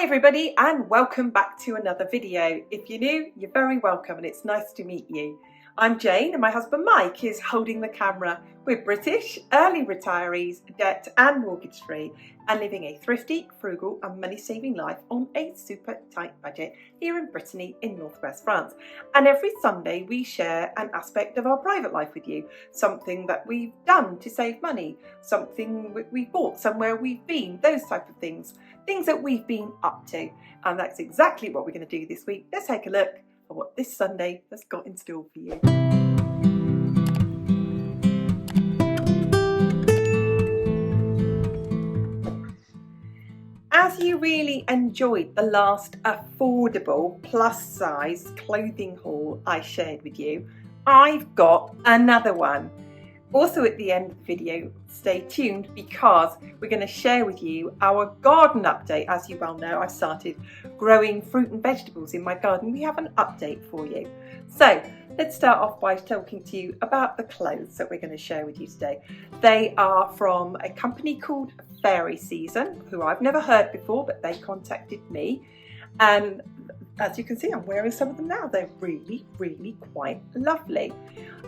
Hi everybody and welcome back to another video. If you're new, you're very welcome and it's nice to meet you. I'm Jane and my husband Mike is holding the camera. We're British, early retirees, debt and mortgage free and living a thrifty, frugal and money saving life on a super tight budget here in Brittany in northwest France. And every Sunday we share an aspect of our private life with you. Something that we've done to save money, something we've bought, somewhere we've been, those type of things. Things that we've been up to. And that's exactly what we're going to do this week. Let's take a look at what this Sunday has got in store for you. As you really enjoyed the last affordable plus size clothing haul I shared with you, I've got another one. Also at the end of the video, stay tuned because we're going to share with you our garden update. As you well know, I've started growing fruit and vegetables in my garden. We have an update for you. So let's start off by talking to you about the clothes that we're going to share with you today. They are from a company called Fairy Season, who I've never heard before, but they contacted me. And as you can see, I'm wearing some of them now. They're really, really quite lovely.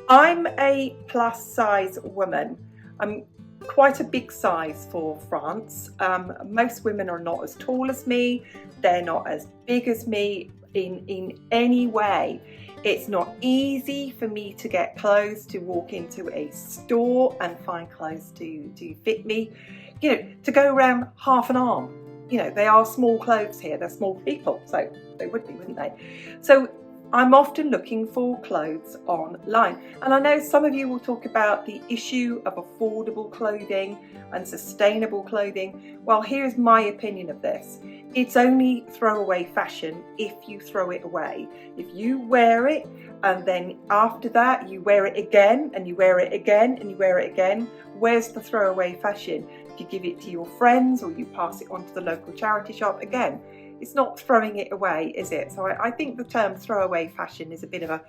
I'm a plus size woman. I'm quite a big size for France. Most women are not as tall as me. They're not as big as me in any way. It's not easy for me to get clothes, to walk into a store and find clothes to fit me. You know, to go around half an arm. You know, they are small clothes here. They're small people, so they would be, wouldn't they? So I'm often looking for clothes online. And I know some of you will talk about the issue of affordable clothing and sustainable clothing. Well, here's my opinion of this. It's only throwaway fashion if you throw it away. If you wear it and then after that you wear it again and you wear it again and you wear it again, where's the throwaway fashion? If you give it to your friends or you pass it on to the local charity shop, again, it's not throwing it away, is it? So I think the term throwaway fashion is a bit of a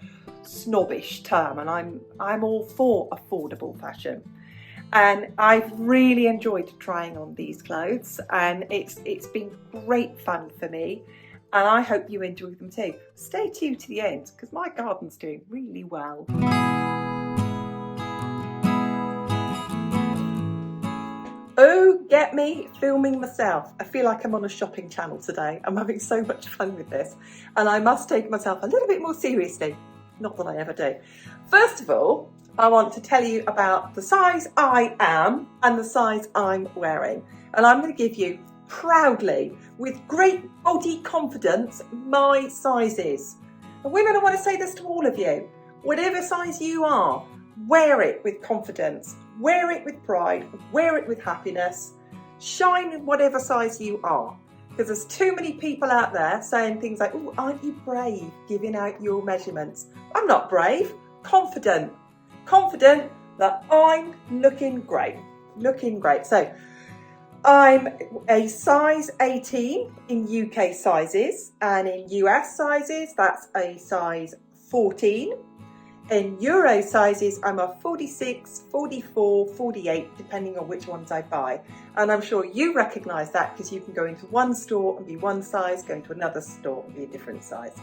snobbish term, and I'm all for affordable fashion. And I've really enjoyed trying on these clothes, and it's been great fun for me, and I hope you enjoy them too. Stay tuned to the end because my garden's doing really well. Oh, get me filming myself. I feel like I'm on a shopping channel today. I'm having so much fun with this. And I must take myself a little bit more seriously. Not that I ever do. First of all, I want to tell you about the size I am and the size I'm wearing. And I'm going to give you proudly, with great body confidence, my sizes. And women, I want to say this to all of you. Whatever size you are, wear it with confidence. Wear it with pride, wear it with happiness, shine in whatever size you are. Because there's too many people out there saying things like, oh, aren't you brave giving out your measurements? I'm not brave, confident that I'm looking great. So I'm a size 18 in UK sizes, and in US sizes, that's a size 14. In Euro sizes, I'm a 46, 44, 48, depending on which ones I buy. And I'm sure you recognise that because you can go into one store and be one size, go into another store and be a different size.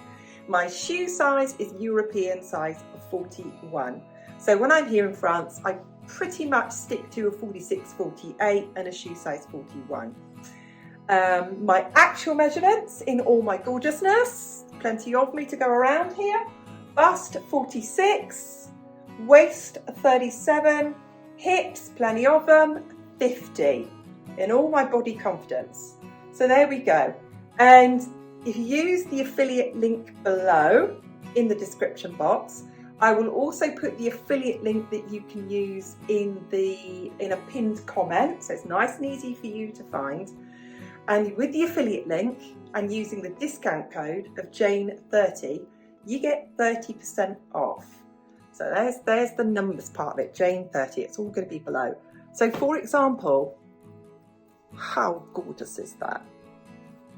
My shoe size is European size 41. So when I'm here in France, I pretty much stick to a 46, 48 and a shoe size 41. My actual measurements in all my gorgeousness, plenty of me to go around here. Bust 46, waist 37, hips, plenty of them, 50 in all my body confidence. So there we go. And if you use the affiliate link below in the description box, I will also put the affiliate link that you can use in a pinned comment. So it's nice and easy for you to find. And with the affiliate link and using the discount code of Jane30, you get 30% off. So there's the numbers part of it, Jane30, it's all going to be below. So for example, how gorgeous is that?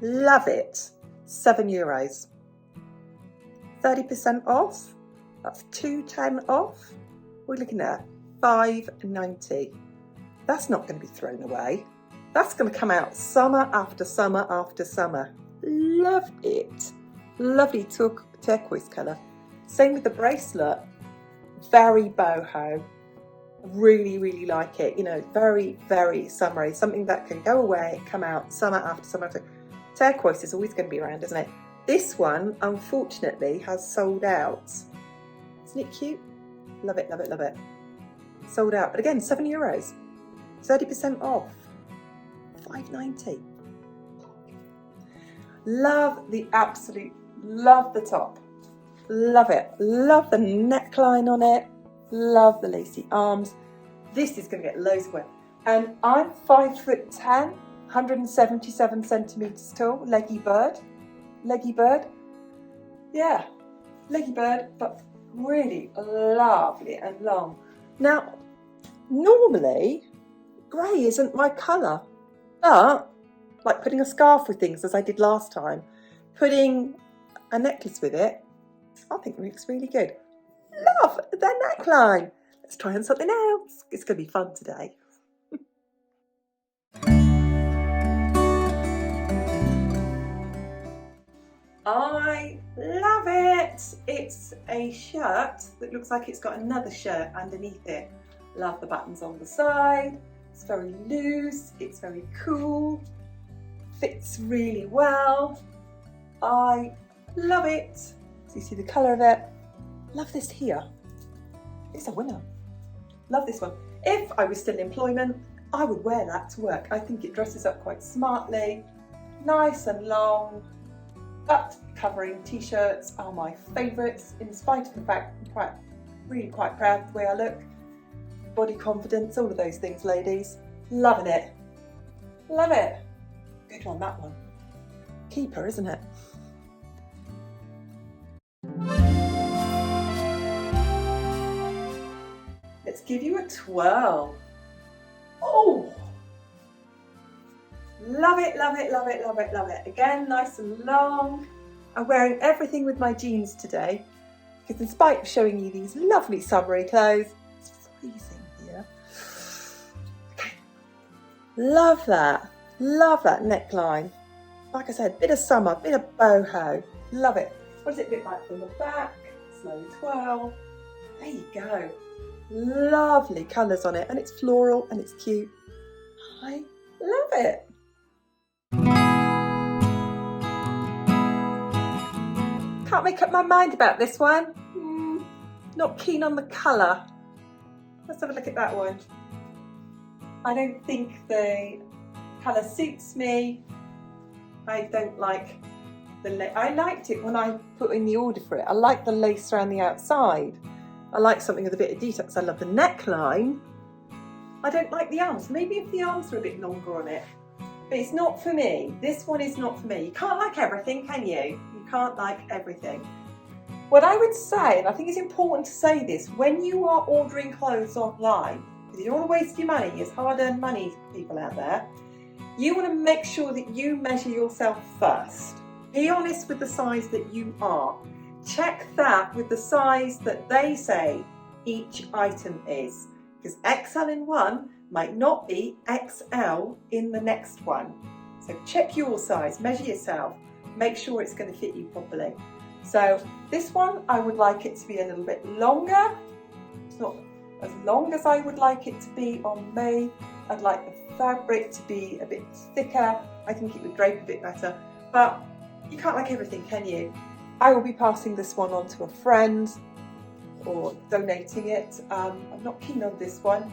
Love it. €7. 30% off, that's $2.10 off. We're looking at $5.90. That's not going to be thrown away. That's going to come out summer after summer after summer. Love it. Lovely turquoise colour. Same with the bracelet. Very boho. Really, really like it. You know, very, very summery. Something that can go away, come out summer after summer after. Turquoise is always going to be around, isn't it? This one, unfortunately, has sold out. Isn't it cute? Love it, love it, love it. Sold out. But again, €7. 30% off. $5.90. Love the top. Love it. Love the neckline on it. Love the lacy arms. This is going to get loads of wear. And I'm 5'10", 177 centimetres tall. Leggy bird. Yeah, leggy bird, but really lovely and long. Now, normally, grey isn't my colour, but like putting a scarf with things, as I did last time, putting a necklace with it, I think it looks really good. Love the neckline. Let's try on something else. It's going to be fun today. I love it. It's a shirt that looks like it's got another shirt underneath it. Love the buttons on the side. It's very loose. It's very cool. Fits really well. I love it. So you see the colour of it. Love this here. It's a winner. Love this one. If I was still in employment, I would wear that to work. I think it dresses up quite smartly. Nice and long. Butt covering t-shirts are my favourites, in spite of the fact I'm really quite proud of the way I look. Body confidence, all of those things, ladies. Loving it. Love it. Good one, that one. Keeper, isn't it? Let's give you a twirl. Oh! Love it, love it, love it, love it, love it. Again, nice and long. I'm wearing everything with my jeans today because in spite of showing you these lovely summery clothes, it's freezing here. Okay. Love that neckline. Like I said, bit of summer, bit of boho. Love it. What does it look like from the back? Slow twirl. There you go. Lovely colours on it, and it's floral and it's cute. I love it. Can't make up my mind about this one. Not keen on the colour. Let's have a look at that one. I don't think the colour suits me. I don't like the I liked it when I put in the order for it. I like the lace around the outside. I like something with a bit of detail because I love the neckline. I don't like the arms. Maybe if the arms were a bit longer on it. But it's not for me. This one is not for me. You can't like everything, can you? You can't like everything. What I would say, and I think it's important to say this, when you are ordering clothes online, because you don't want to waste your money, it's hard-earned money, people out there, you want to make sure that you measure yourself first. Be honest with the size that you are. Check that with the size that they say each item is. Because XL in one might not be XL in the next one. So check your size, measure yourself, make sure it's going to fit you properly. So this one, I would like it to be a little bit longer. It's not as long as I would like it to be on me. I'd like the fabric to be a bit thicker. I think it would drape a bit better. But you can't like everything, can you? I will be passing this one on to a friend or donating it. I'm not keen on this one.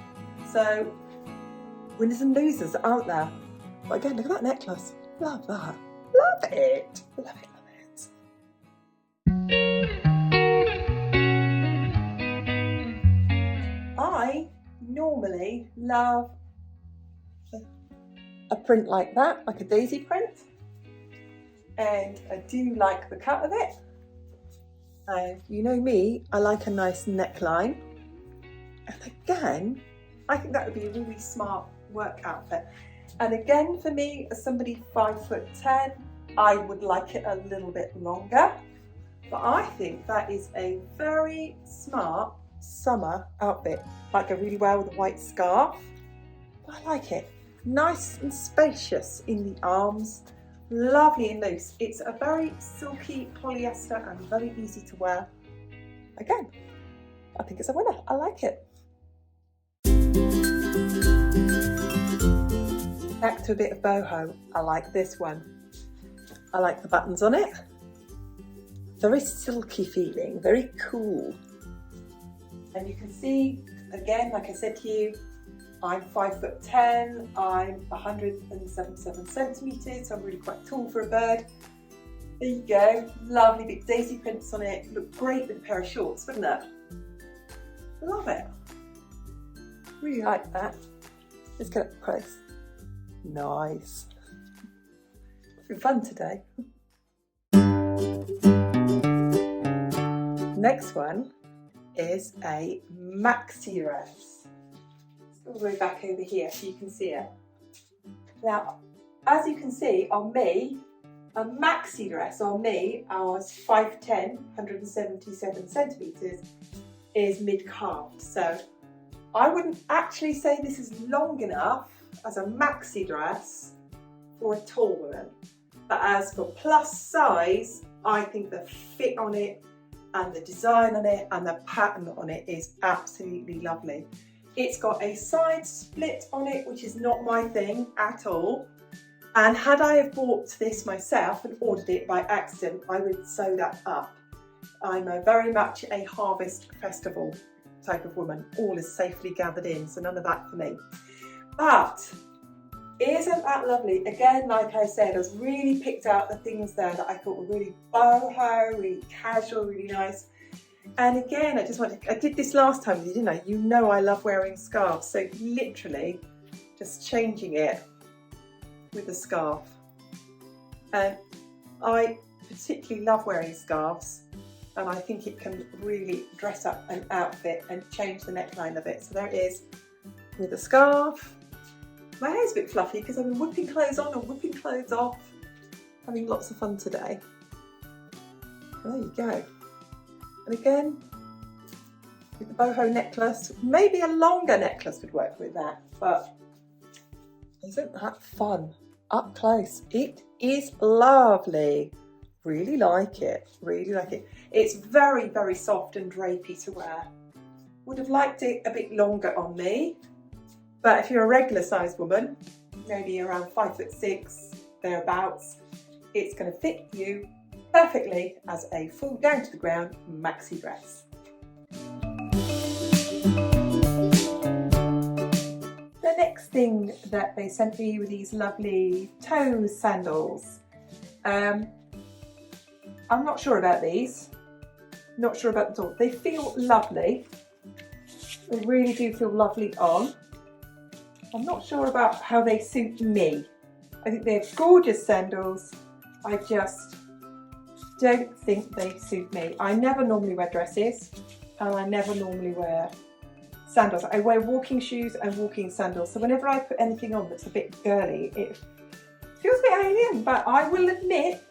So winners and losers, aren't there? But again, look at that necklace. Love that. Love it. Love it, love it. I normally love a print like that, like a daisy print. And I do like the cut of it. And you know me, I like a nice neckline. And again, I think that would be a really smart work outfit. And again, for me, as somebody 5'10", I would like it a little bit longer. But I think that is a very smart summer outfit. Might go really well with a white scarf. But I like it. Nice and spacious in the arms, lovely and loose. It's a very silky polyester and very easy to wear. Again, I think it's a winner. I like it. Back to a bit of boho. I like this one. I like the buttons on it. Very silky feeling, very cool. And you can see, again, like I said to you, I'm 5'10", I'm 177 centimetres, so I'm really quite tall for a bird. There you go, lovely big daisy prints on it. Look great with a pair of shorts, wouldn't it? Love it. Really like that. Let's get up close. Nice. It's been fun today. Next one is a maxi dress. It's all the way back over here so you can see it. Now, as you can see on me, a maxi dress on me, I was 5'10", 177 centimetres, is mid-calf. So I wouldn't actually say this is long enough as a maxi dress for a tall woman. But as for plus size, I think the fit on it and the design on it and the pattern on it is absolutely lovely. It's got a side split on it, which is not my thing at all. And had I have bought this myself and ordered it by accident, I would sew that up. I'm very much a harvest festival type of woman. All is safely gathered in, so none of that for me. But isn't that lovely? Again, like I said, I was really picked out the things there that I thought were really boho, really casual, really nice. And again, I did this last time, didn't I? You know I love wearing scarves, so literally just changing it with a scarf. And I particularly love wearing scarves, and I think it can really dress up an outfit and change the neckline of it. So there it is with a scarf. My hair's a bit fluffy because I've been whipping clothes on and whipping clothes off. Having lots of fun today. There you go. And again, with the boho necklace, maybe a longer necklace would work with that, but isn't that fun? Up close. It is lovely. Really like it. Really like it. It's very, very soft and drapey to wear. Would have liked it a bit longer on me. But if you're a regular sized woman, maybe around 5'6", thereabouts, it's going to fit you perfectly as a full down to the ground maxi dress. The next thing that they sent me were these lovely toe sandals. I'm not sure about these. Not sure about them at all. They feel lovely. They really do feel lovely on. I'm not sure about how they suit me. I think they're gorgeous sandals. I just don't think they suit me. I never normally wear dresses and I never normally wear sandals. I wear walking shoes and walking sandals. So whenever I put anything on that's a bit girly, it feels a bit alien. But I will admit,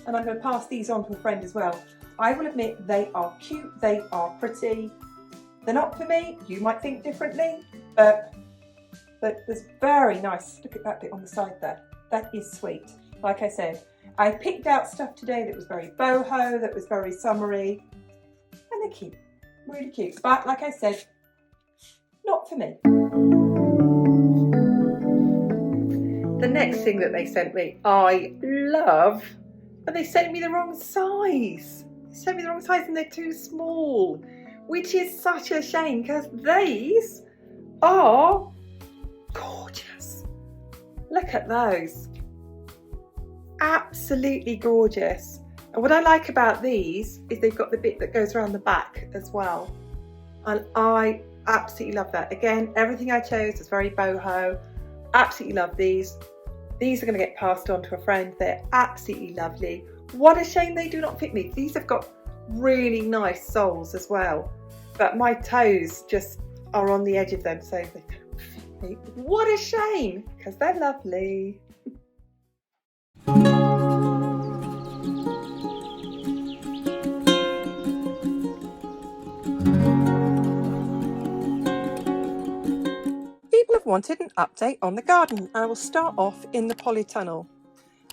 and I'm going to pass these on to a friend as well, I will admit they are cute, they are pretty. They're not for me. You might think differently, but there's very nice, look at that bit on the side there. That is sweet. Like I said, I picked out stuff today that was very boho, that was very summery, and they're cute, really cute. But like I said, not for me. The next thing that they sent me, I love, but they sent me the wrong size. They sent me the wrong size and they're too small, which is such a shame because these are gorgeous. Look at those. Absolutely gorgeous. And what I like about these is they've got the bit that goes around the back as well. And I absolutely love that. Again, everything I chose was very boho. Absolutely love these. These are going to get passed on to a friend. They're absolutely lovely. What a shame they do not fit me. These have got really nice soles as well. But my toes just are on the edge of them, so they don't fit me. What a shame, because they're lovely. People have wanted an update on the garden. I will start off in the Polytunnel.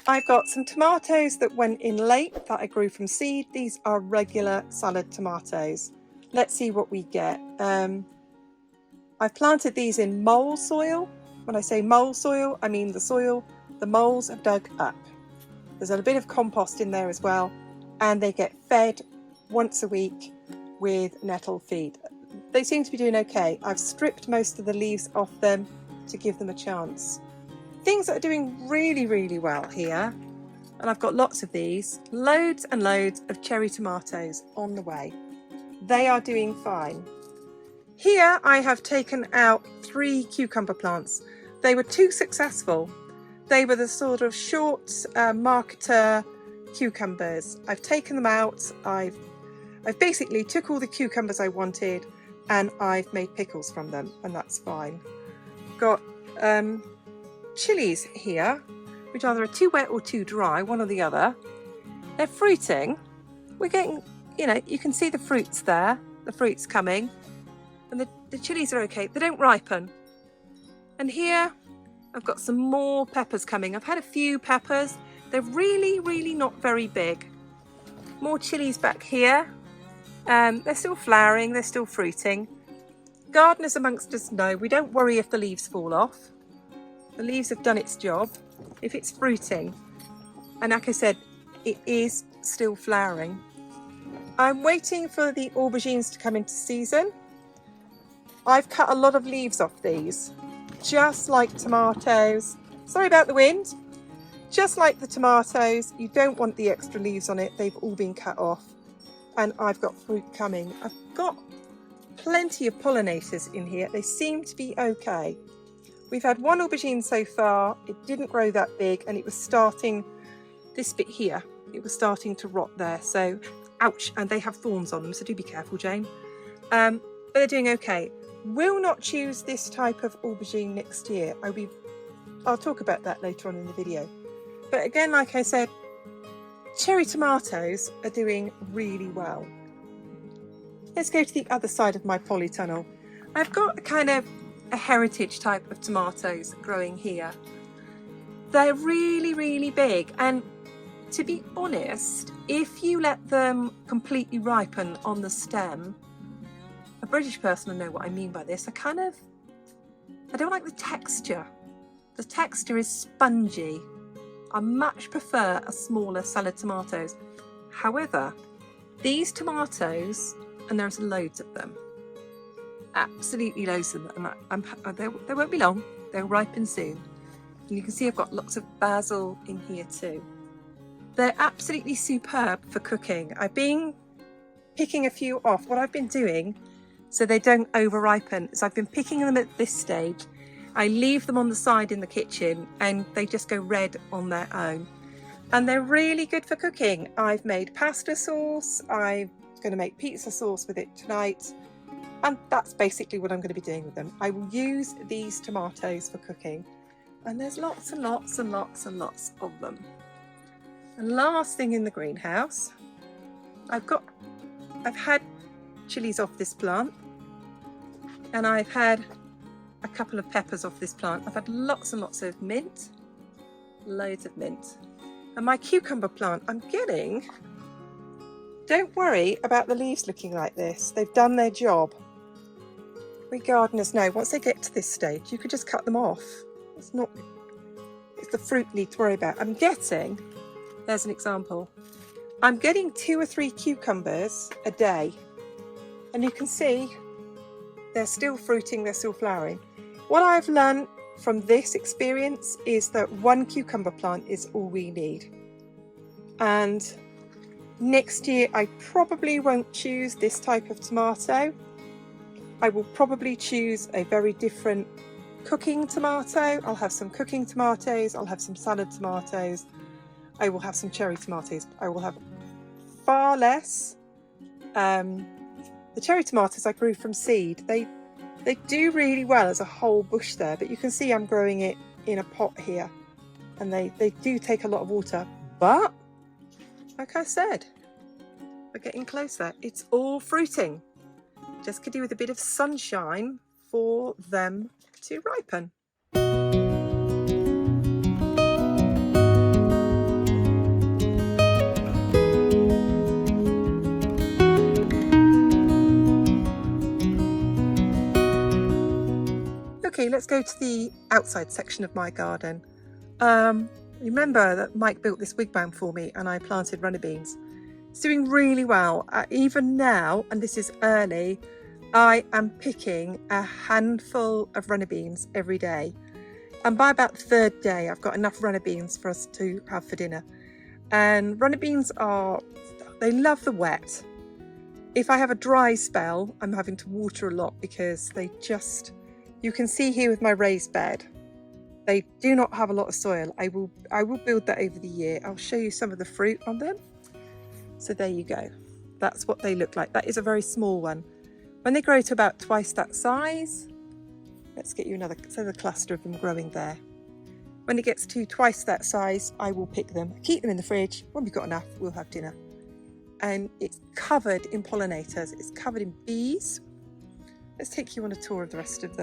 I've got some tomatoes that went in late that I grew from seed. These are regular salad tomatoes. Let's see what we get. I've planted these in mole soil. When I say mole soil, I mean the soil the moles have dug up. There's a bit of compost in there as well, and they get fed once a week with nettle feed. They seem to be doing okay. I've stripped most of the leaves off them to give them a chance. Things that are doing really, really well here, and I've got lots of these, loads and loads of cherry tomatoes on the way. They are doing fine. Here I have taken out 3 cucumber plants. They were too successful. They were the sort of short marketer cucumbers. I've taken them out. I've basically took all the cucumbers I wanted and I've made pickles from them, and that's fine. Got chilies here, which either are too wet or too dry, one or the other. They're fruiting. We're getting, you can see the fruits there, the fruits coming, and the chilies are okay. They don't ripen. And here I've got some more peppers coming. I've had a few peppers. They're really, really not very big. More chilies back here. They're still flowering, they're still fruiting. Gardeners amongst us know we don't worry if the leaves fall off. The leaves have done its job. If it's fruiting, and like I said, it is still flowering. I'm waiting for the aubergines to come into season. I've cut a lot of leaves off these, just like tomatoes. Sorry about the wind. Just like the tomatoes, you don't want the extra leaves on it. They've all been cut off. And I've got fruit coming. I've got plenty of pollinators in here. They seem to be okay. We've had 1 aubergine so far. It didn't grow that big, and it was starting, this bit here, it was starting to rot there. So, ouch, and they have thorns on them, so do be careful, Jane. But they're doing okay. Will not choose this type of aubergine next year. I'll talk about that later on in the video. But again, like I said, cherry tomatoes are doing really well. Let's go to the other side of my polytunnel. I've got kind of a heritage type of tomatoes growing here. They're really, really big, and to be honest, if you let them completely ripen on the stem, a British person will know what I mean by this. I don't like the texture. The texture is spongy. I much prefer a smaller salad tomatoes. However, these tomatoes, and there's loads of them, absolutely loads of them, and they won't be long, they'll ripen soon. And you can see I've got lots of basil in here too. They're absolutely superb for cooking. I've been picking a few off. What I've been doing, so they don't over ripen, is I've been picking them at this stage. I leave them on the side in the kitchen and they just go red on their own. And they're really good for cooking. I've made pasta sauce. I'm going to make pizza sauce with it tonight. And that's basically what I'm going to be doing with them. I will use these tomatoes for cooking. And there's lots and lots and lots and lots of them. And last thing in the greenhouse, I've had chilies off this plant. And I've had a couple of peppers off this plant. I've had lots and lots of mint, loads of mint. And my cucumber plant, don't worry about the leaves looking like this. They've done their job. We gardeners know once they get to this stage, you could just cut them off. It's the fruit you need to worry about. There's an example. I'm getting 2 or 3 cucumbers a day. And you can see they're still fruiting, they're still flowering. What I've learned from this experience is that 1 cucumber plant is all we need. And next year I probably won't choose this type of tomato. I will probably choose a very different cooking tomato. I'll have some cooking tomatoes, I'll have some salad tomatoes, I will have some cherry tomatoes. I will have far less. The cherry tomatoes I grew from seed, they do really well as a whole bush there, but you can see I'm growing it in a pot here, and they do take a lot of water, but like I said, we're getting closer. It's all fruiting. Just could do with a bit of sunshine for them to ripen. Okay, let's go to the outside section of my garden. Remember that Mike built this wigwam for me and I planted runner beans. It's doing really well. Even now, and this is early, I am picking a handful of runner beans every day. And by about the third day, I've got enough runner beans for us to have for dinner. And runner beans they love the wet. If I have a dry spell, I'm having to water a lot because you can see here with my raised bed, they do not have a lot of soil. I will build that over the year. I'll show you some of the fruit on them. So there you go. That's what they look like. That is a very small one. When they grow to about twice that size, let's get you another cluster of them growing there. When it gets to twice that size, I will pick them, keep them in the fridge. When we've got enough, we'll have dinner. And it's covered in pollinators. It's covered in bees. Let's take you on a tour of the rest of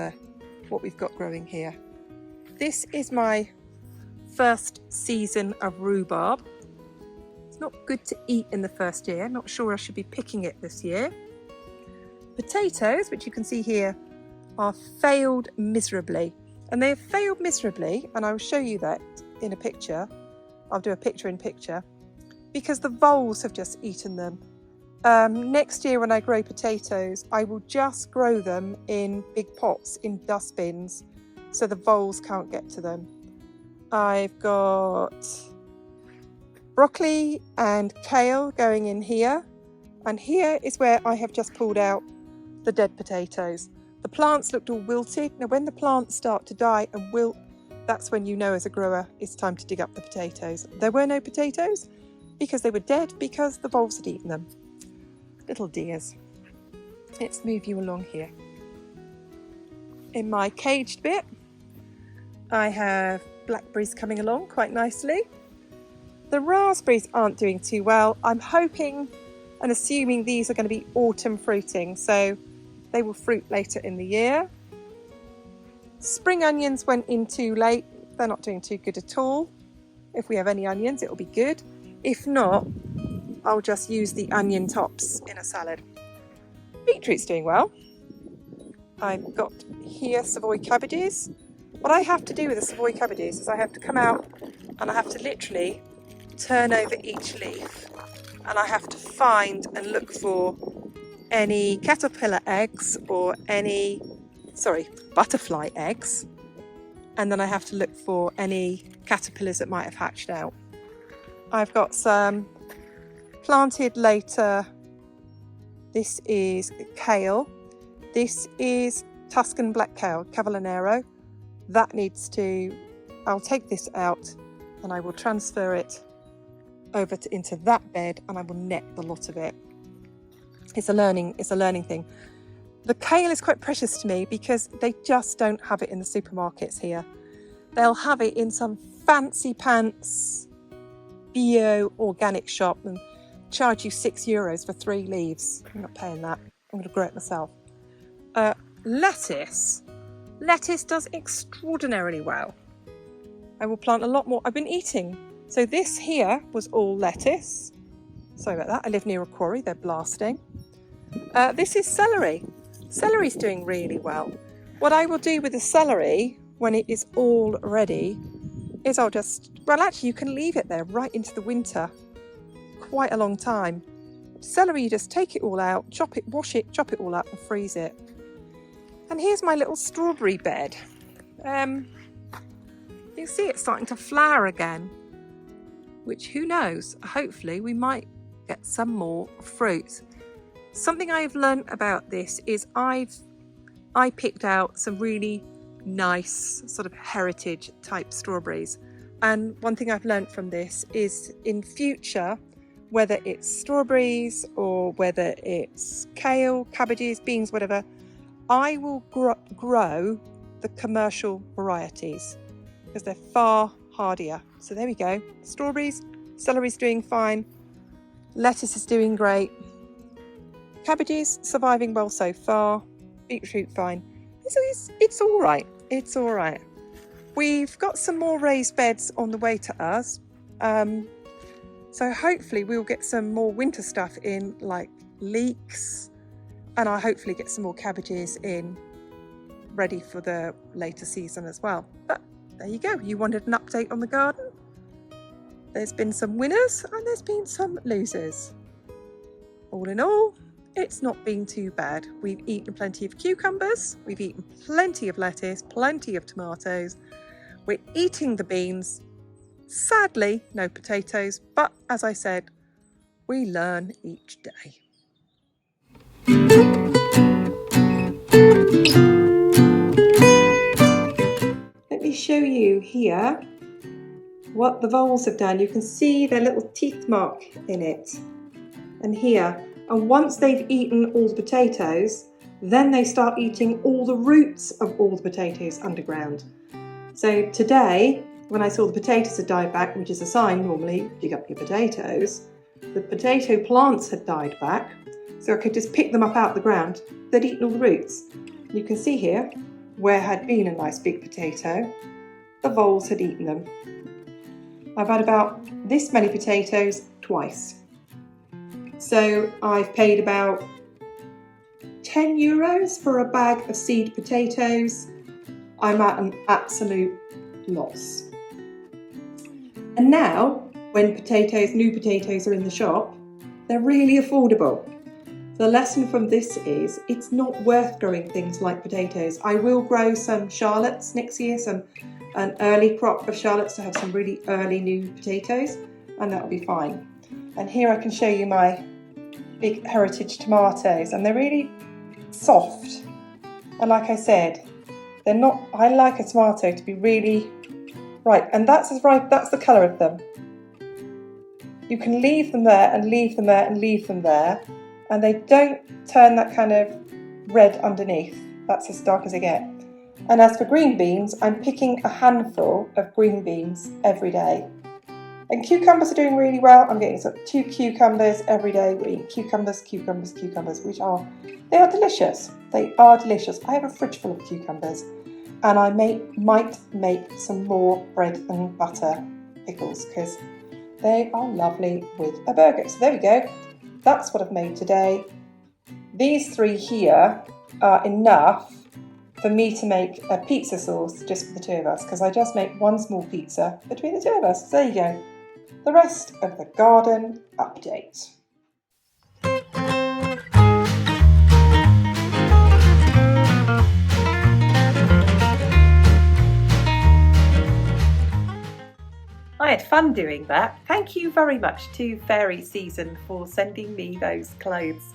what we've got growing here. This is my first season of rhubarb. It's not good to eat in the first year. I'm not sure I should be picking it this year. Potatoes, which you can see here, are failed miserably. And they have failed miserably, and I will show you that in a picture. I'll do a picture in picture, because the voles have just eaten them. Next year when I grow potatoes, I will just grow them in big pots, in dustbins, so the voles can't get to them. I've got broccoli and kale going in here, and here is where I have just pulled out the dead potatoes. The plants looked all wilted. Now when the plants start to die and wilt, that's when you know as a grower it's time to dig up the potatoes. There were no potatoes because they were dead, because the voles had eaten them. Little dears. Let's move you along here. In my caged bit, I have blackberries coming along quite nicely. The raspberries aren't doing too well. I'm hoping and assuming these are going to be autumn fruiting, so they will fruit later in the year. Spring onions went in too late. They're not doing too good at all. If we have any onions, it'll be good. If not, I'll just use the onion tops in a salad. Beetroot's doing well. I've got here Savoy cabbages. What I have to do with the Savoy cabbages is I have to come out and I have to literally turn over each leaf, and I have to find and look for any caterpillar eggs or butterfly eggs, and then I have to look for any caterpillars that might have hatched out. I've got some planted later. This is kale. This is Tuscan black kale, Cavallonero. I'll take this out and I will transfer it over into that bed, and I will net the lot of it. It's a learning thing. The kale is quite precious to me because they just don't have it in the supermarkets here. They'll have it in some fancy pants bio organic shop and charge you €6 for 3 leaves. I'm not paying that. I'm going to grow it myself. Lettuce does extraordinarily well. I will plant a lot more. I've been eating. So this here was all lettuce. Sorry about that. I live near a quarry. They're blasting. This is celery. Celery's doing really well. What I will do with the celery when it is all ready is actually you can leave it there right into the winter. Quite a long time. Celery, you just take it all out, chop it, wash it, chop it all up and freeze it. And here's my little strawberry bed. You can see it's starting to flower again, which who knows, hopefully we might get some more fruit. Something I've learned about this is I picked out some really nice sort of heritage type strawberries, and one thing I've learned from this is in future, whether it's strawberries or whether it's kale, cabbages, beans, whatever, I will grow the commercial varieties because they're far hardier. So there we go. Strawberries, celery's doing fine. Lettuce is doing great. Cabbages surviving well so far. Beetroot fine. It's all right. It's all right. We've got some more raised beds on the way to us. So hopefully we'll get some more winter stuff in, like leeks, and I'll hopefully get some more cabbages in, ready for the later season as well. But there you go. You wanted an update on the garden? There's been some winners and there's been some losers. All in all, it's not been too bad. We've eaten plenty of cucumbers, we've eaten plenty of lettuce, plenty of tomatoes. We're eating the beans. Sadly, no potatoes, but as I said, we learn each day. Let me show you here what the voles have done. You can see their little teeth mark in it, and here. And once they've eaten all the potatoes, then they start eating all the roots of all the potatoes underground. So today, when I saw the potatoes had died back, which is a sign normally dig up your potatoes, the potato plants had died back, so I could just pick them up out of the ground. They'd eaten all the roots. You can see here, where had been a nice big potato, the voles had eaten them. I've had about this many potatoes twice. So I've paid about €10 for a bag of seed potatoes. I'm at an absolute loss. And now, when new potatoes are in the shop, they're really affordable. The lesson from this is it's not worth growing things like potatoes. I will grow some shallots next year, an early crop of shallots to have some really early new potatoes, and that'll be fine. And here I can show you my big heritage tomatoes, and they're really soft. And like I said, I like a tomato to be really ripe, and that's the colour of them. You can leave them there and leave them there and leave them there, and they don't turn that kind of red underneath. That's as dark as they get. And as for green beans, I'm picking a handful of green beans every day. And cucumbers are doing really well. I'm getting 2 cucumbers every day. We're eating cucumbers, which are delicious. They are delicious. I have a fridge full of cucumbers, and I might make some more bread and butter pickles because they are lovely with a burger. So there we go. That's what I've made today. These 3 here are enough for me to make a pizza sauce just for the 2 of us, because I just make 1 small pizza between the 2 of us. So there you go. The rest of the garden update. I had fun doing that. Thank you very much to Fairy Season for sending me those clothes.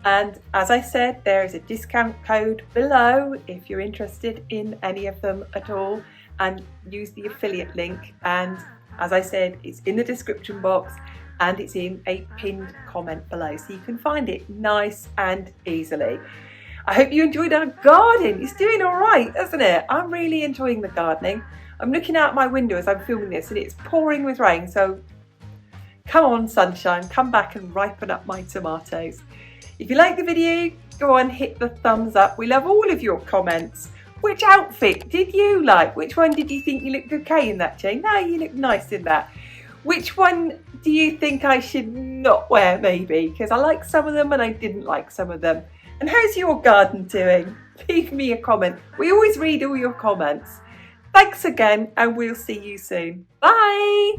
And as I said, there is a discount code below if you're interested in any of them at all, and use the affiliate link. And as I said, it's in the description box and it's in a pinned comment below, so you can find it nice and easily. I hope you enjoyed our garden. It's doing all right, isn't it? I'm really enjoying the gardening. I'm looking out my window as I'm filming this and it's pouring with rain, so come on sunshine, come back and ripen up my tomatoes. If you like the video, go on, hit the thumbs up. We love all of your comments. Which outfit did you like? Which one did you think you looked okay in that, Jane? No, you look nice in that. Which one do you think I should not wear maybe? Because I like some of them and I didn't like some of them. And how's your garden doing? Leave me a comment. We always read all your comments. Thanks again, and we'll see you soon. Bye!